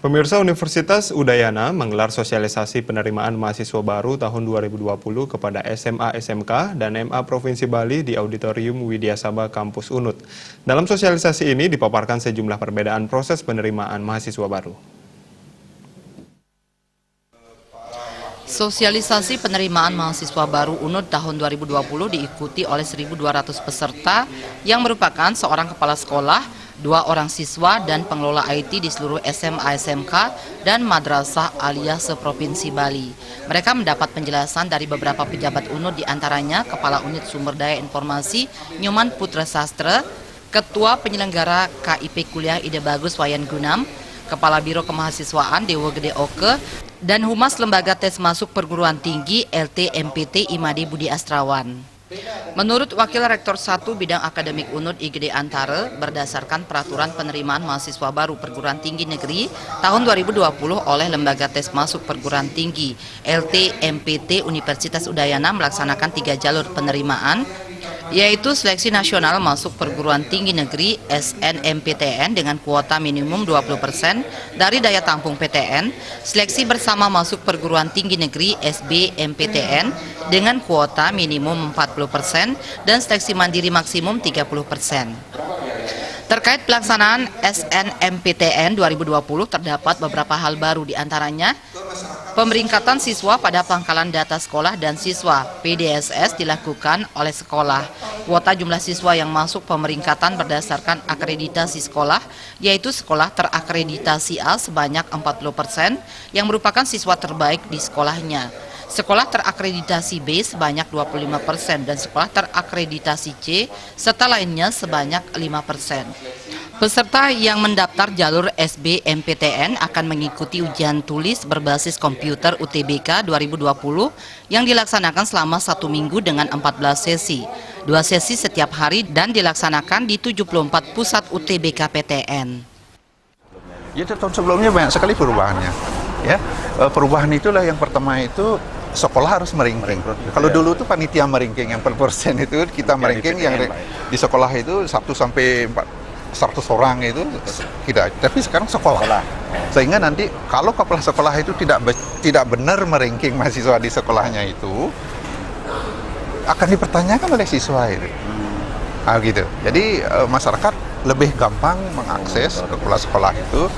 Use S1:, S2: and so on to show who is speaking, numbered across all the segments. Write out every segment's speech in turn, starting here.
S1: Pemirsa, Universitas Udayana menggelar sosialisasi penerimaan mahasiswa baru tahun 2020 kepada SMA SMK dan MA Provinsi Bali di Auditorium Widya Sabha Kampus Unut. Dalam sosialisasi ini dipaparkan sejumlah perbedaan proses penerimaan mahasiswa baru.
S2: Sosialisasi penerimaan mahasiswa baru UNUD tahun 2020 diikuti oleh 1.200 peserta yang merupakan seorang kepala sekolah, 2 orang siswa dan pengelola IT di seluruh SMA SMK dan Madrasah Aliyah se-Provinsi Bali. Mereka mendapat penjelasan dari beberapa pejabat UNUD, diantaranya Kepala Unit Sumber Daya Informasi Nyoman Putra Sastra, Ketua Penyelenggara KIP Kuliah Ide Bagus Wayan Gunam, Kepala Biro Kemahasiswaan Dewa Gede Oke, dan Humas Lembaga Tes Masuk Perguruan Tinggi LT-MPT Imade Budi Astrawan. Menurut Wakil Rektor 1 Bidang Akademik UNUD IGD Antara, berdasarkan peraturan penerimaan mahasiswa baru perguruan tinggi negeri tahun 2020 oleh Lembaga Tes Masuk Perguruan Tinggi LT-MPT Universitas Udayana melaksanakan 3 jalur penerimaan, yaitu seleksi nasional masuk perguruan tinggi negeri SNMPTN dengan kuota minimum 20% dari daya tampung PTN, seleksi bersama masuk perguruan tinggi negeri SBMPTN dengan kuota minimum 40% dan seleksi mandiri maksimum 30%. Terkait pelaksanaan SNMPTN 2020 terdapat beberapa hal baru, diantaranya pemeringkatan siswa pada pangkalan data sekolah dan siswa PDSS dilakukan oleh sekolah. Kuota jumlah siswa yang masuk pemeringkatan berdasarkan akreditasi sekolah, yaitu sekolah terakreditasi A sebanyak 40% yang merupakan siswa terbaik di sekolahnya. Sekolah terakreditasi B sebanyak 25% dan sekolah terakreditasi C serta lainnya sebanyak 5%. Peserta yang mendaftar jalur SBMPTN akan mengikuti ujian tulis berbasis komputer UTBK 2020 yang dilaksanakan selama 1 minggu dengan 14 sesi. 2 sesi setiap hari dan dilaksanakan di 74 pusat UTBK PTN.
S3: Ya, tahun sebelumnya banyak sekali perubahannya. Ya, perubahan itulah yang pertama itu sekolah harus meranking. Kalau dulu tuh panitia meranking yang per persen itu kita meranking yang di sekolah itu 1 sampai 100 orang itu tidak, tapi sekarang sekolah. Sehingga nanti kalau kepala sekolah itu tidak benar meranking mahasiswa di sekolahnya itu akan dipertanyakan oleh siswa itu. Gitu. Jadi masyarakat lebih gampang mengakses kepala sekolah itu.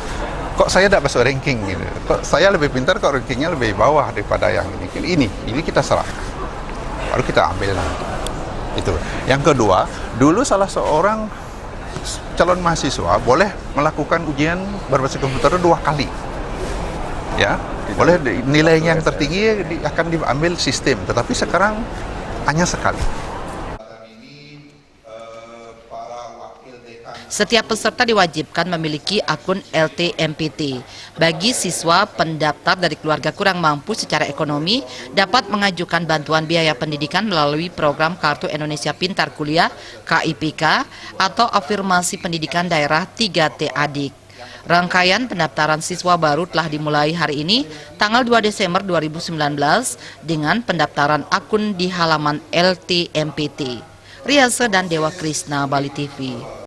S3: Kok saya tidak masuk ranking gitu? Kok saya lebih pintar, kok rankingnya lebih bawah daripada yang ini? Ini kita serahkan, baru kita ambil nanti. Itu. Yang kedua, dulu salah seorang calon mahasiswa boleh melakukan ujian berbasis komputer 2 kali. Ya, boleh nilainya yang tertinggi akan diambil sistem, tetapi sekarang hanya sekali.
S2: Setiap peserta diwajibkan memiliki akun LT-MPT. Bagi siswa pendaftar dari keluarga kurang mampu secara ekonomi, dapat mengajukan bantuan biaya pendidikan melalui program Kartu Indonesia Pintar Kuliah KIPK atau afirmasi pendidikan daerah 3T Adik. Rangkaian pendaftaran siswa baru telah dimulai hari ini, tanggal 2 Desember 2019, dengan pendaftaran akun di halaman LT-MPT. Riasa dan Dewa Krisna, Bali TV.